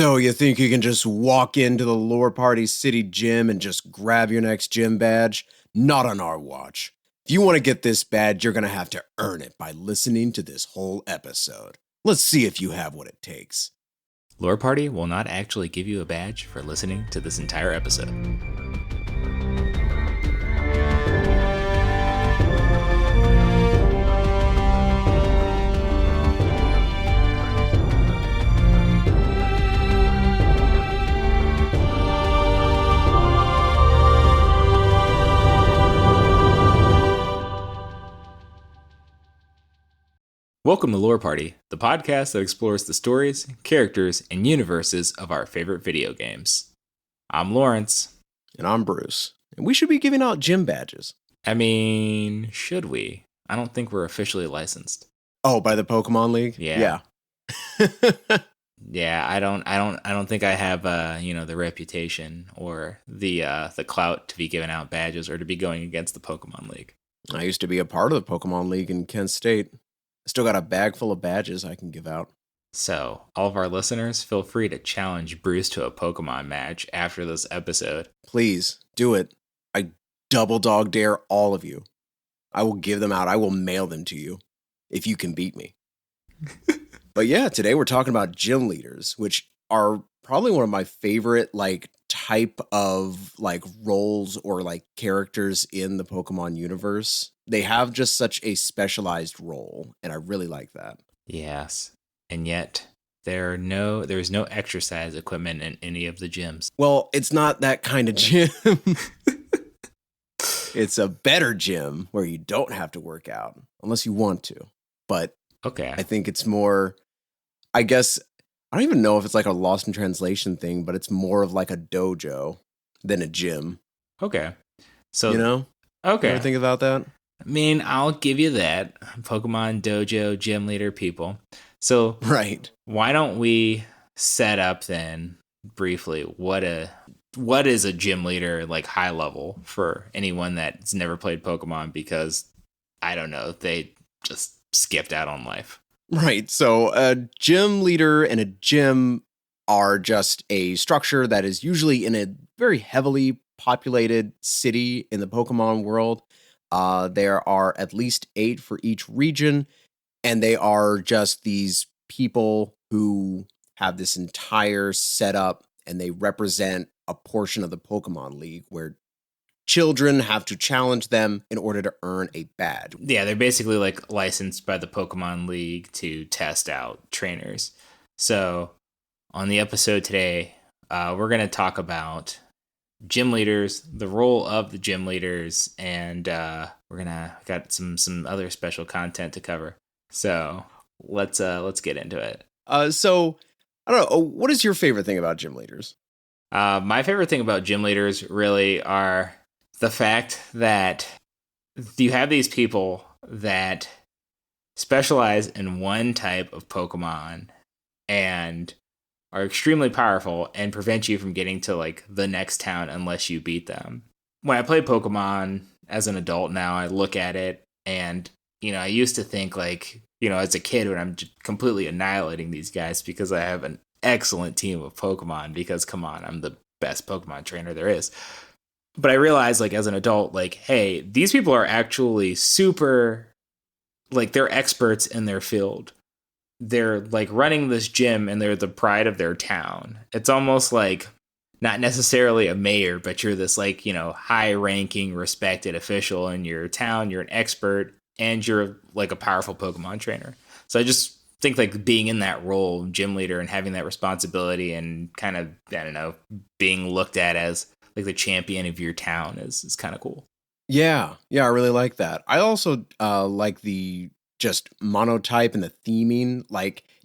So you think you can just walk into the Lore Party City Gym and just grab your next gym badge? Not on our watch. If you want to get this badge, you're going to have to earn it by listening to this whole episode. Let's see if you have what it takes. Lore Party will not actually give you a badge for listening to this entire episode. Welcome to Lore Party, the podcast that explores the stories, characters, and universes of our favorite video games. I'm Lawerence. And I'm Bruce. And we should be giving out gym badges. I mean, should we? I don't think we're officially licensed. Oh, by the Pokemon League? Yeah. Yeah, I don't think I have the reputation or the clout to be giving out badges or to be going against the Pokemon League. I used to be a part of the Pokemon League in Kent State. I still got a bag full of badges I can give out. So, all of our listeners, feel free to challenge Bruce to a Pokemon match after this episode. Please, do it. I double dog dare all of you. I will give them out. I will mail them to you if you can beat me. But yeah, today we're talking about gym leaders, which are probably one of my favorite type of roles or characters in the Pokemon universe. They have just such a specialized role, and I really like that. Yes. And yet there's no exercise equipment in any of the gyms. Well, it's not that kind of gym. It's a better gym where you don't have to work out unless you want to. But okay. I think it's more, I guess, I don't even know if it's like a lost in translation thing, but it's more of like a dojo than a gym. Okay. So, Okay. You ever think about that? I mean, I'll give you that. Pokemon dojo gym leader people. So, right. Why don't we set up then briefly what is a gym leader high level for anyone that's never played Pokemon because I don't know, they just skipped out on life. Right. So a gym leader and a gym are just a structure that is usually in a very heavily populated city in the Pokemon world. There are at least 8 for each region, and they are just these people who have this entire setup, and they represent a portion of the Pokemon League where children have to challenge them in order to earn a badge. Yeah, they're basically licensed by the Pokemon League to test out trainers. So on the episode today, we're going to talk about gym leaders, the role of the gym leaders, and got some other special content to cover. So let's get into it. So I don't know. What is your favorite thing about gym leaders? My favorite thing about gym leaders really are the fact that you have these people that specialize in one type of Pokemon and are extremely powerful and prevent you from getting to the next town unless you beat them. When I play Pokemon as an adult now, I look at it and, I used to think as a kid when I'm completely annihilating these guys because I have an excellent team of Pokemon because come on, I'm the best Pokemon trainer there is. But I realized as an adult, hey, these people are actually super, they're experts in their field. They're running this gym and they're the pride of their town. It's almost not necessarily a mayor, but you're this high ranking, respected official in your town. You're an expert and you're a powerful Pokemon trainer. So I just think being in that role, gym leader, and having that responsibility and kind of, I don't know, being looked at as the champion of your town is kind of cool. Yeah, I really like that. I also like the just monotype and the theming.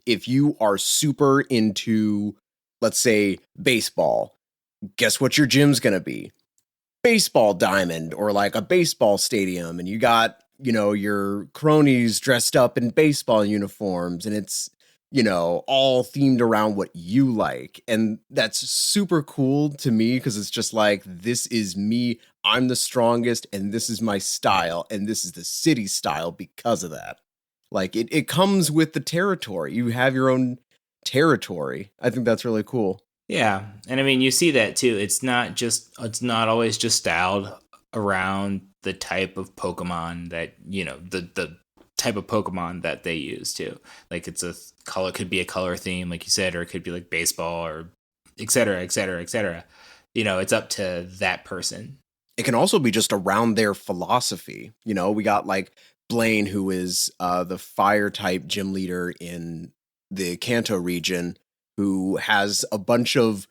If you are super into, let's say, baseball, guess what your gym's gonna be? Baseball diamond or a baseball stadium, and you got your cronies dressed up in baseball uniforms, and it's all themed around what you like. And that's super cool to me because it's just this is me. I'm the strongest, and this is my style, and this is the city style because of that. It comes with the territory. You have your own territory. I think that's really cool. Yeah, and I mean you see that too. It's not always just styled around the type of Pokemon that the type of Pokemon that they use too. Like it's a color, could be a color theme, like you said, or it could be like baseball or et cetera, et cetera, et cetera. It's up to that person. It can also be just around their philosophy. We got like Blaine, who is the fire type gym leader in the Kanto region, who has a bunch of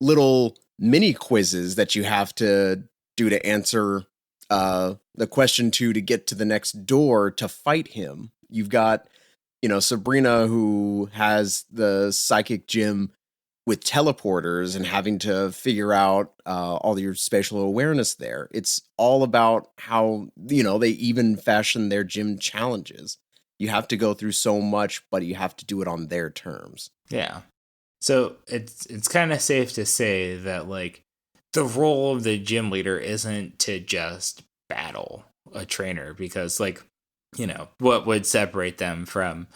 little mini quizzes that you have to do to answer the question to get to the next door to fight him. You've got, Sabrina, who has the psychic gym with teleporters and having to figure out all your spatial awareness there. It's all about how, they even fashion their gym challenges. You have to go through so much, but you have to do it on their terms. Yeah. So it's kind of safe to say that like the role of the gym leader isn't to just battle a trainer, because like, what would separate them from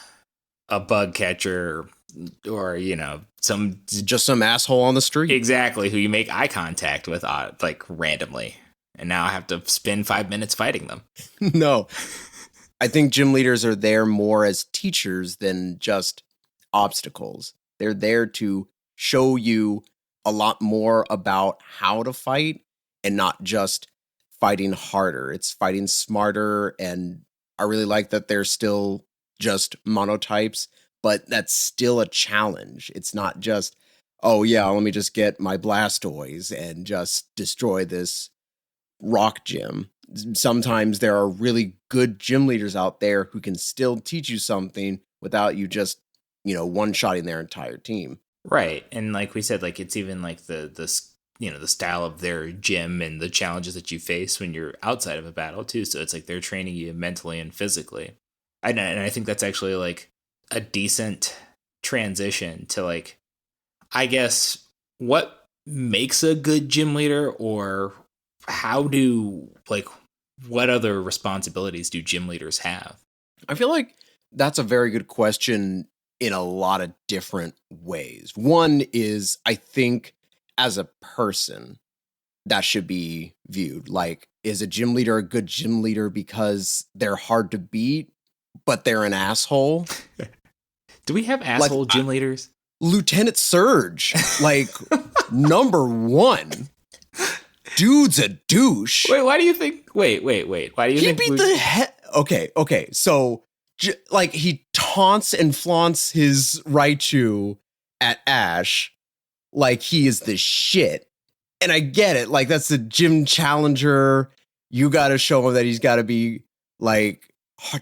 a bug catcher or some asshole on the street, exactly, who you make eye contact with like randomly, and now I have to spend 5 minutes fighting them. No, I think gym leaders are there more as teachers than just obstacles. They're there to show you a lot more about how to fight, and not just fighting harder. It's fighting smarter, and I really like that they're still just monotypes, but that's still a challenge. It's not just, oh yeah, let me just get my Blastoise and just destroy this rock gym. Sometimes there are really good gym leaders out there who can still teach you something without you just, one-shotting their entire team. Right. And like we said, like it's even like the style of their gym and the challenges that you face when you're outside of a battle too. So it's like they're training you mentally and physically. And I think that's actually like a decent transition to like, I guess, what makes a good gym leader, or what other responsibilities do gym leaders have? I feel like that's a very good question in a lot of different ways. One is, I think, as a person, that should be viewed. Like, is a gym leader a good gym leader because they're hard to beat, but they're an asshole? Do we have asshole gym leaders? Lieutenant Surge, like, number one. Dude's a douche. Wait, why do you think? Wait. Why do you think he beat the head? Okay. So, like, he taunts and flaunts his Raichu at Ash like he is the shit. And I get it. Like, that's a gym challenger. You got to show him that he's got to be, like,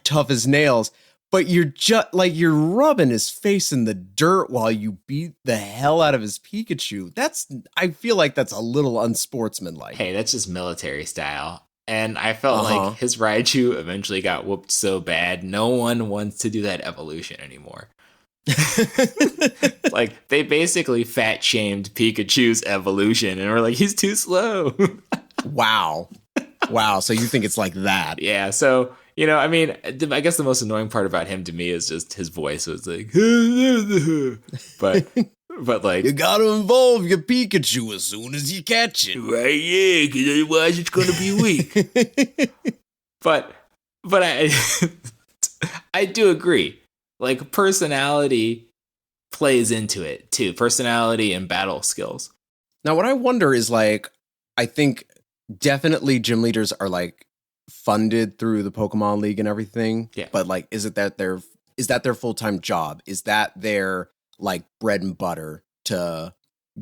tough as nails. But you're rubbing his face in the dirt while you beat the hell out of his Pikachu. I feel like that's a little unsportsmanlike. Hey, that's just military style. And I felt like his Raichu eventually got whooped so bad, no one wants to do that evolution anymore. Like, they basically fat shamed Pikachu's evolution and were like, he's too slow. Wow. So you think it's like that? Yeah. So, I mean, I guess the most annoying part about him to me is just his voice was like, but like, you gotta involve your Pikachu as soon as you catch it. Right, yeah, because otherwise it's gonna be weak. but I do agree. Like, personality plays into it too. Personality and battle skills. Now, what I wonder is, like, I think definitely gym leaders are like funded through the Pokemon League and everything. Yeah. But like, is that their full-time job? Is that their like bread and butter to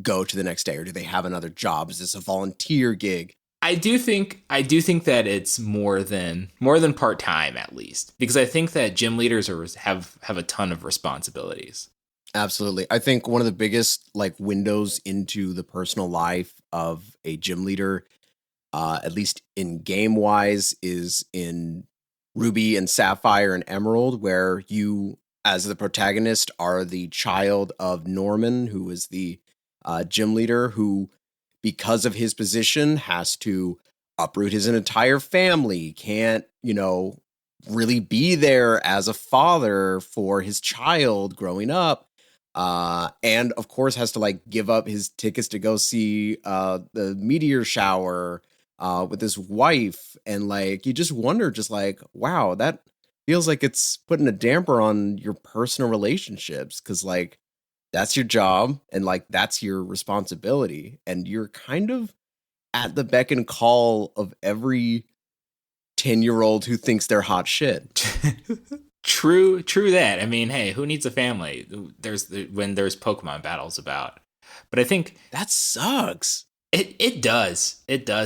go to the next day, or do they have another job? Is this a volunteer gig? I do think that it's more than part-time, at least, because I think that gym leaders have a ton of responsibilities. Absolutely. I think one of the biggest like windows into the personal life of a gym leader, at least in game wise, is in Ruby and Sapphire and Emerald, where you, as the protagonist, are the child of Norman, who is the gym leader, who, because of his position, has to uproot his entire family, can't, really be there as a father for his child growing up. And of course has to like give up his tickets to go see the meteor shower with his wife, and like you just wonder, just like, wow, that feels like it's putting a damper on your personal relationships, because like that's your job and like that's your responsibility, and you're kind of at the beck and call of every 10-year-old who thinks they're hot shit. True that. I mean, hey, who needs a family? When there's Pokemon battles about. But I think That sucks. it does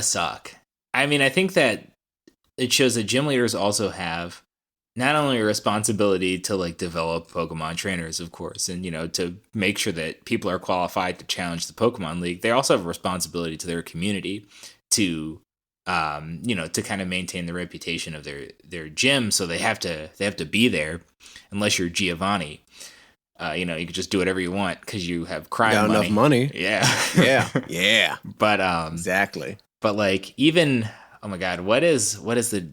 suck. I mean, I think that it shows that gym leaders also have not only a responsibility to like develop Pokemon trainers, of course, and to make sure that people are qualified to challenge the Pokemon League. They also have a responsibility to their community to to kind of maintain the reputation of their gym. So they have to be there, unless you're Giovanni. You can just do whatever you want because you have crime Got money. enough money. Yeah, Yeah. But Exactly. but like even oh my god, what is the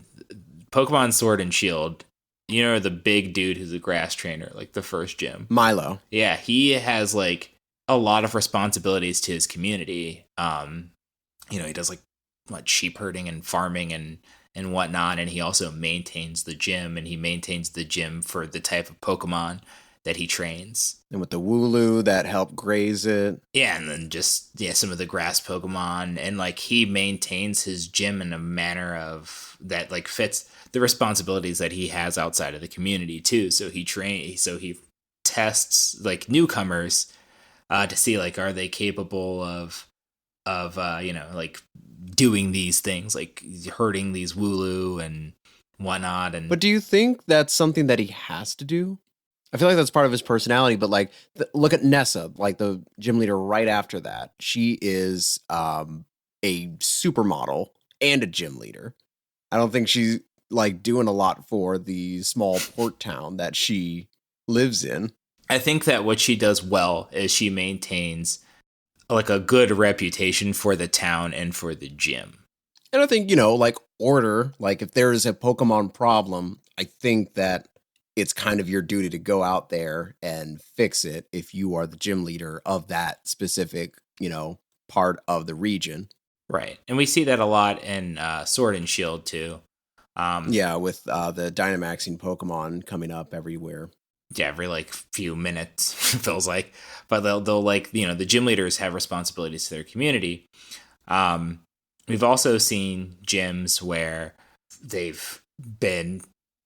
Pokemon Sword and Shield? The big dude who's a grass trainer, like the first gym. Milo. Yeah, he has like a lot of responsibilities to his community. He does like what sheep herding and farming and whatnot, and he also maintains the gym, and he maintains the gym for the type of Pokemon that he trains. And with the Wooloo that help graze it. Yeah, and then just some of the grass Pokemon, and like he maintains his gym in a manner of that like fits the responsibilities that he has outside of the community too. So he tests like newcomers to see like are they capable of like doing these things like hurting these Wooloo and whatnot. And But do you think that's something that he has to do? I feel like that's part of his personality, but like, look at Nessa, like the gym leader right after that. She is a supermodel and a gym leader. I don't think she's like doing a lot for the small port town that she lives in. I think that what she does well is she maintains like a good reputation for the town and for the gym. And I think, like order, like if there is a Pokemon problem, I think that it's kind of your duty to go out there and fix it if you are the gym leader of that specific, part of the region. Right. And we see that a lot in Sword and Shield too. Yeah, with the Dynamaxing Pokemon coming up everywhere. Yeah, every like few minutes feels like. But they'll like, the gym leaders have responsibilities to their community. We've also seen gyms where they've been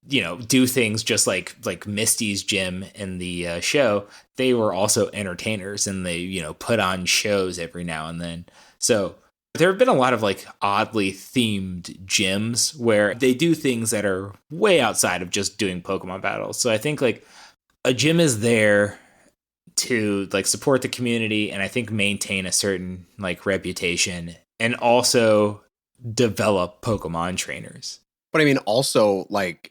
do things just like Misty's gym in the show. They were also entertainers, and they put on shows every now and then. So there have been a lot of like oddly themed gyms where they do things that are way outside of just doing Pokemon battles. So I think like a gym is there to like support the community, and I think maintain a certain like reputation, and also develop Pokemon trainers. But I mean, also like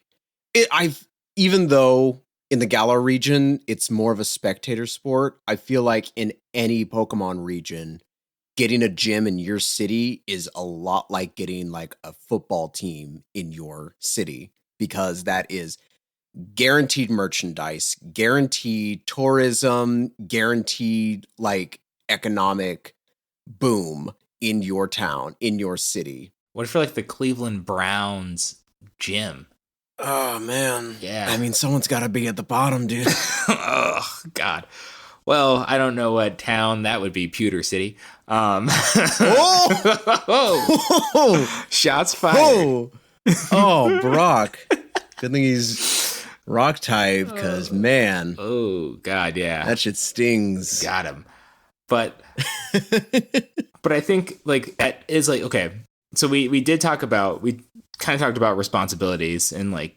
even though in the Galar region it's more of a spectator sport, I feel like in any Pokemon region, getting a gym in your city is a lot like getting like a football team in your city, because that is guaranteed merchandise, guaranteed tourism, guaranteed like economic boom in your town, in your city. What if you're like the Cleveland Browns gym? Oh man. Yeah. I mean, someone's got to be at the bottom, dude. Oh God. Well, I don't know what town that would be. Pewter City. Oh! Shots fired. Oh, Brock. Good thing he's rock type, because man, Oh God, yeah, that shit stings. got him. But I think like that is like okay. So we kind of talked about responsibilities and like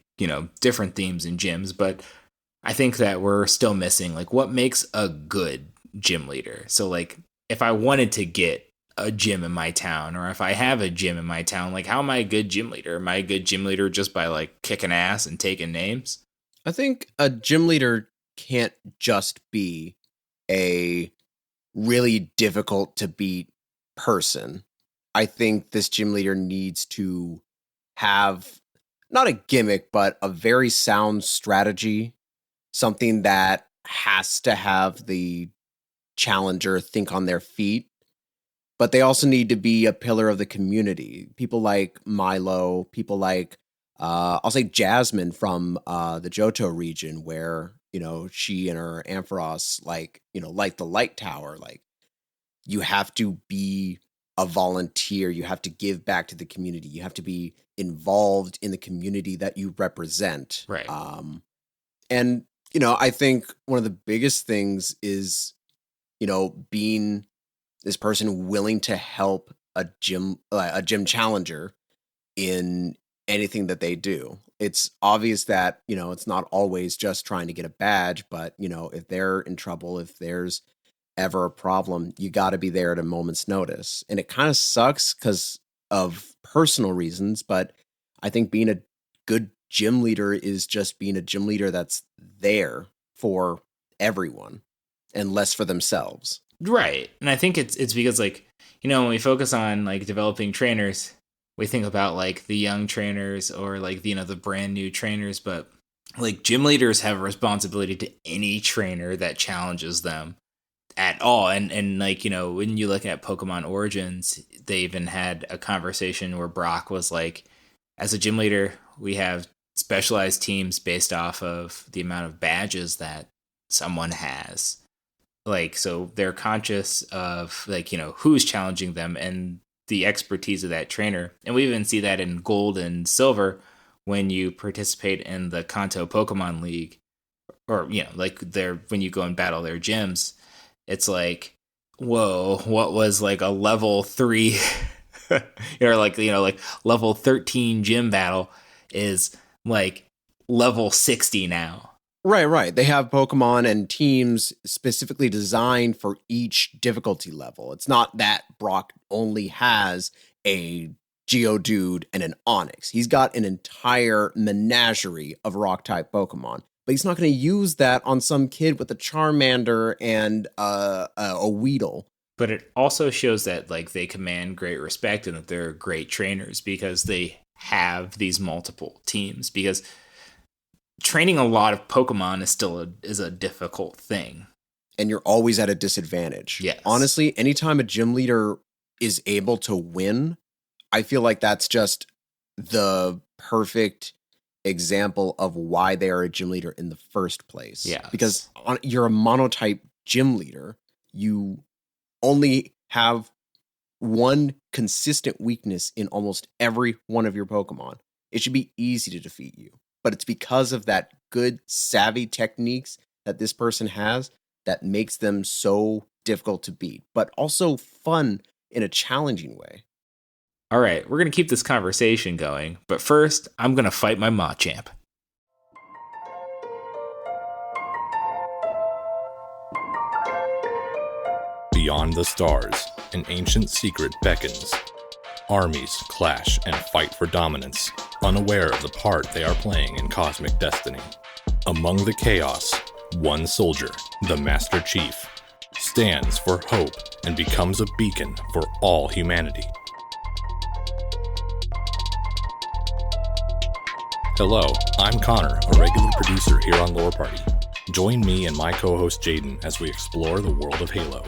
different themes in gyms, but I think that we're still missing like what makes a good gym leader. So like if I wanted to get a gym in my town, or if I have a gym in my town, like how am I a good gym leader? Am I a good gym leader just by like kicking ass and taking names? I think a gym leader can't just be a really difficult to beat person. I think this gym leader needs to have not a gimmick, but a very sound strategy, something that has to have the challenger think on their feet, but they also need to be a pillar of the community. People like Milo, people like I'll say Jasmine from the Johto region, where she and her Ampharos like the light tower. Like, you have to be a volunteer. You have to give back to the community. You have to be involved in the community that you represent. Right. And I think one of the biggest things is being this person willing to help a gym challenger in anything that they do. It's obvious that it's not always just trying to get a badge, but if they're in trouble, if there's ever a problem, you got to be there at a moment's notice. And it kind of sucks because of personal reasons, but I think being a good gym leader is just being a gym leader that's there for everyone and less for themselves. Right. And I think it's because, like, when we focus on like developing trainers, we think about like the young trainers or like the brand new trainers, but like gym leaders have a responsibility to any trainer that challenges them at all. And like, when you look at Pokemon Origins, they even had a conversation where Brock was like, as a gym leader, we have specialized teams based off of the amount of badges that someone has. Like, so they're conscious of like, who's challenging them and the expertise of that trainer. And we even see that in Gold and Silver when you participate in the Kanto Pokemon League, or like when you go and battle their gyms. It's like, whoa, what was like a level 3 or like level 13 gym battle is like level 60 now. Right. They have Pokemon and teams specifically designed for each difficulty level. It's not that Brock only has a Geodude and an Onix. He's got an entire menagerie of rock-type Pokemon. But he's not going to use that on some kid with a Charmander and a Weedle. But it also shows that like they command great respect and that they're great trainers because they have these multiple teams. Because training a lot of Pokemon is still a difficult thing. And you're always at a disadvantage. Yes. Honestly, anytime a gym leader is able to win, I feel like that's just the perfect example of why they are a gym leader in the first place. Yeah. Because you're a monotype gym leader. You only have one consistent weakness in almost every one of your Pokemon. It should be easy to defeat you. But it's because of that good, savvy techniques that this person has that makes them so difficult to beat, but also fun in a challenging way. All right, we're going to keep this conversation going, but first, I'm going to fight my Machamp. Beyond the stars, an ancient secret beckons. Armies clash and fight for dominance, unaware of the part they are playing in cosmic destiny. Among the chaos, one soldier, the Master Chief, stands for hope and becomes a beacon for all humanity. Hello, I'm Connor, a regular producer here on Lore Party. Join me and my co-host Jaden as we explore the world of Halo.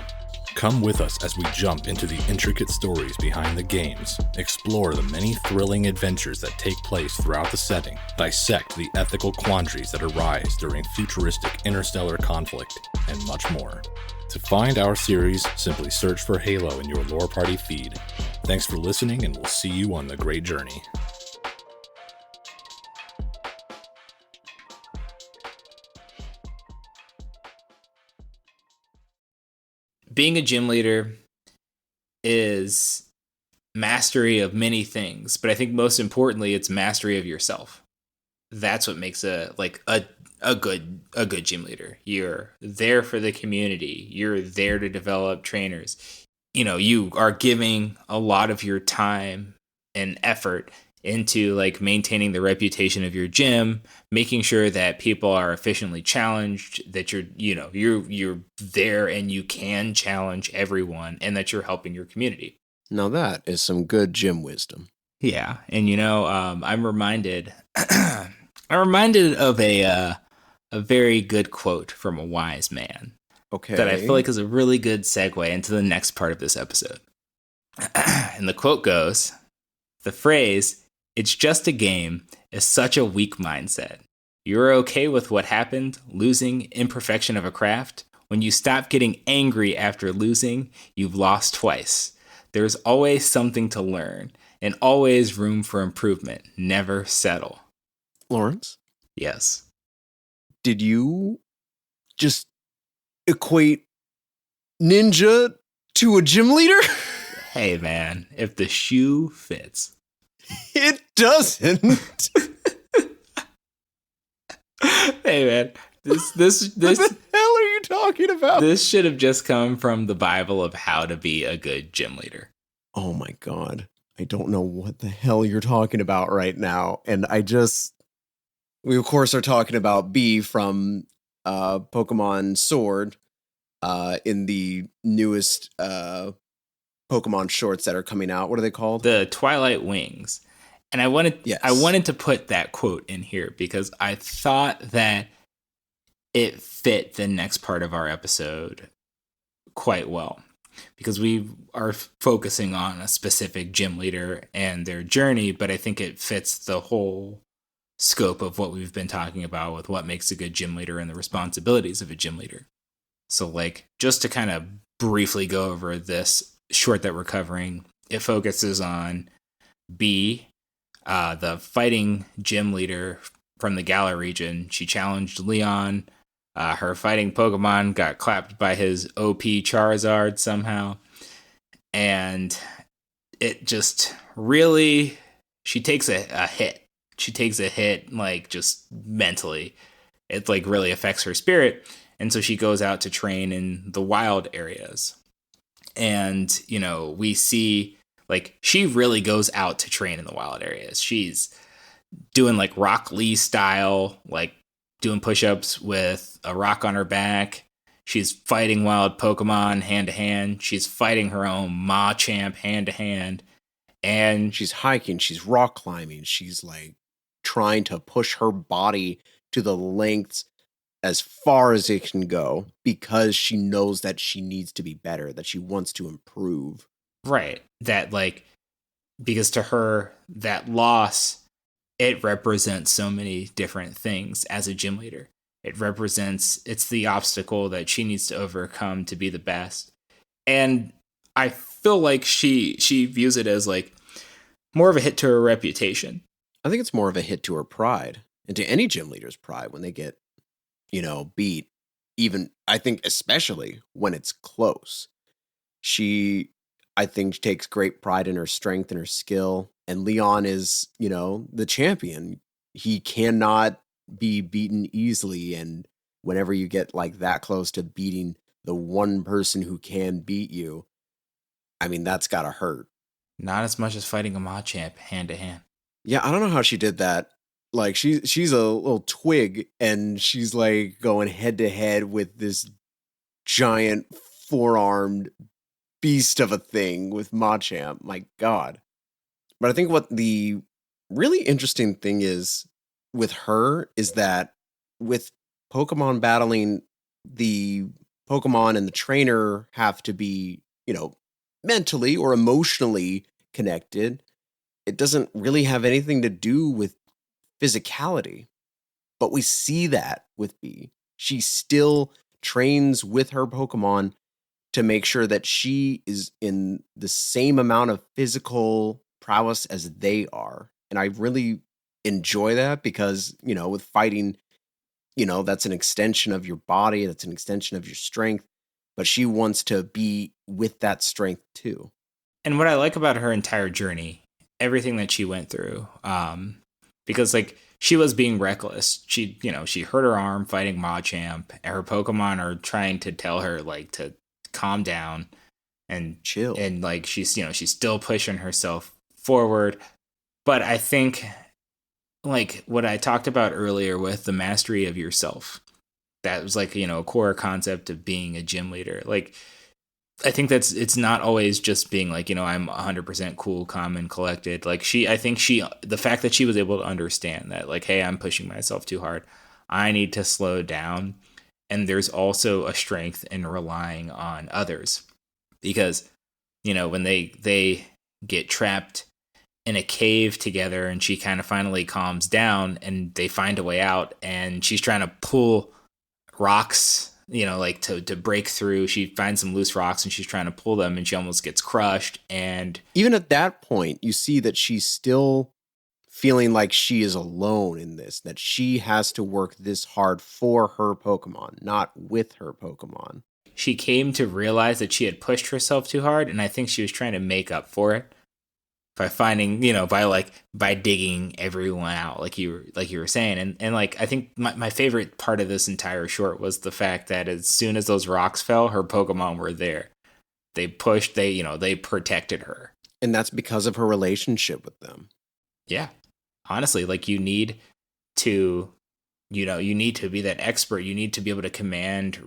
Come with us as we jump into the intricate stories behind the games, explore the many thrilling adventures that take place throughout the setting, dissect the ethical quandaries that arise during futuristic interstellar conflict, and much more. To find our series, simply search for Halo in your Lore Party feed. Thanks for listening, and we'll see you on the great journey. Being a gym leader is mastery of many things, but I think most importantly, it's mastery of yourself. That's what makes a good gym leader. You're there for the community. You're there to develop trainers. You are giving a lot of your time and effort into like maintaining the reputation of your gym, making sure that people are efficiently challenged, that you're there and you can challenge everyone, and that you're helping your community. Now that is some good gym wisdom. Yeah, and I'm reminded of a very good quote from a wise man Okay. that I feel like is a really good segue into the next part of this episode. And the quote goes, the phrase, "It's just a game," is such a weak mindset. You're okay with what happened, losing, imperfection of a craft. When you stop getting angry after losing, you've lost twice. There's always something to learn and always room for improvement. Never settle. Lawerence, Yes. did you just equate ninja to a gym leader? Hey, man, if the shoe fits. It doesn't. Hey, man, this What the hell are you talking about? this should have just come from the Bible of how to be a good gym leader. Oh my god. I don't know what the hell you're talking about right now. And we of course are talking about B from Pokemon Sword in the newest Pokemon shorts that are coming out. What are they called? The Twilight Wings. And I wanted to put that quote in here because I thought that it fit the next part of our episode quite well. Because we are focusing on a specific gym leader and their journey, but I think it fits the whole scope of what we've been talking about with what makes a good gym leader and the responsibilities of a gym leader. So, like, just to kind of briefly go over this short that we're covering, it focuses on B, the fighting gym leader from the Galar region. She challenged Leon. Her fighting Pokemon got clapped by his OP Charizard somehow. And it just really, she takes a hit. She takes a hit, like, just mentally. It, like, really affects her spirit. And so she goes out to train in the wild areas. And, you know, we see, like, she really goes out to train in the wild areas. She's doing, like, Rock Lee style, like, doing push-ups with a rock on her back. She's fighting wild Pokemon hand-to-hand. She's fighting her own Machamp hand-to-hand. And she's hiking. She's rock climbing. She's, like, trying to push her body to the lengths as far as it can go because she knows that she needs to be better, that she wants to improve. Right. That, like, because to her, that loss, it represents so many different things as a gym leader. It's the obstacle that she needs to overcome to be the best. And I feel like she views it as, like, more of a hit to her reputation. I think it's more of a hit to her pride and to any gym leader's pride when they get, you know, beat. Even, I think, especially when it's close. She, I think, takes great pride in her strength and her skill. And Leon is, you know, the champion. He cannot be beaten easily. And whenever you get, like, that close to beating the one person who can beat you, I mean, that's gotta hurt. Not as much as fighting a Machamp hand-to-hand. Yeah, I don't know how she did that. Like, she's a little twig, and she's, like, going head-to-head with this giant four-armed beast of a thing with Machamp. My God. But I think what the really interesting thing is with her is that with Pokemon battling, the Pokemon and the trainer have to be, you know, mentally or emotionally connected. It doesn't really have anything to do with physicality. But we see that with Bee. She still trains with her Pokemon to make sure that she is in the same amount of physical prowess as they are. And I really enjoy that because, you know, with fighting, you know, that's an extension of your body, that's an extension of your strength, but she wants to be with that strength too. And what I like about her entire journey, everything that she went through, because, like, she was being reckless. She hurt her arm fighting Machamp. Her Pokemon are trying to tell her, like, to calm down and chill. And, like, she's still pushing herself forward. But I think, like, what I talked about earlier with the mastery of yourself, that was, like, you know, a core concept of being a gym leader. Like, I think it's not always just being, like, you know, I'm 100% cool, calm, and collected. Like, the fact that she was able to understand that, like, hey, I'm pushing myself too hard. I need to slow down. And there's also a strength in relying on others, because, when they get trapped in a cave together and she kind of finally calms down and they find a way out, and she's trying to pull rocks, like to break through. She finds some loose rocks and she's trying to pull them and she almost gets crushed. And even at that point, you see that she's still feeling like she is alone in this, that she has to work this hard for her Pokemon, not with her Pokemon. She came to realize that she had pushed herself too hard, and I think she was trying to make up for it by finding, by digging everyone out, like you were saying. And like, I think my favorite part of this entire short was the fact that as soon as those rocks fell, her Pokemon were there. They pushed, they protected her. And that's because of her relationship with them. Yeah. Honestly, like, you need to be that expert. You need to be able to command,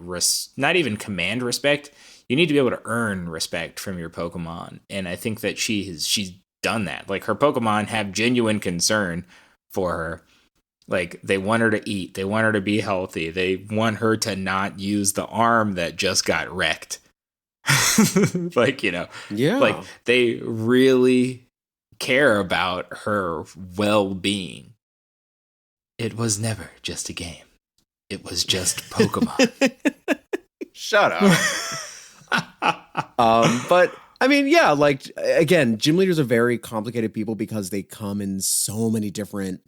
not even command respect. You need to be able to earn respect from your Pokemon. And I think that she's done that. Like, her Pokemon have genuine concern for her. Like, they want her to eat. They want her to be healthy. They want her to not use the arm that just got wrecked. Yeah. Like, they really care about her well-being. It was never just a game. It was just Pokemon. Shut up. But I mean, yeah, like, again, gym leaders are very complicated people because they come in so many different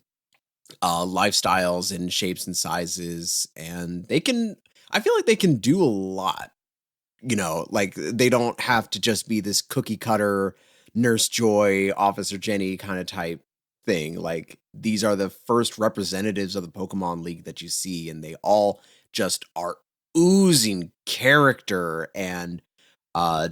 lifestyles and shapes and sizes, and I feel like they can do a lot. Like, they don't have to just be this cookie cutter Nurse Joy, Officer Jenny kind of type thing. Like, these are the first representatives of the Pokemon League that you see, and they all just are oozing character and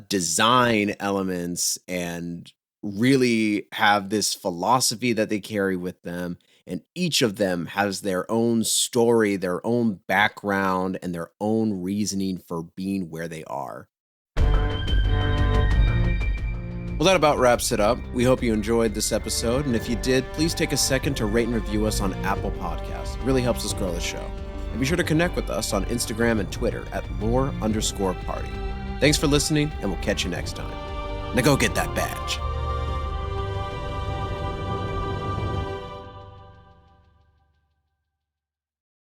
design elements, and really have this philosophy that they carry with them. And each of them has their own story, their own background, and their own reasoning for being where they are. Well, that about wraps it up. We hope you enjoyed this episode, and if you did, please take a second to rate and review us on Apple Podcasts. It really helps us grow the show. And be sure to connect with us on Instagram and Twitter at lore_party. Thanks for listening, and we'll catch you next time. Now go get that badge.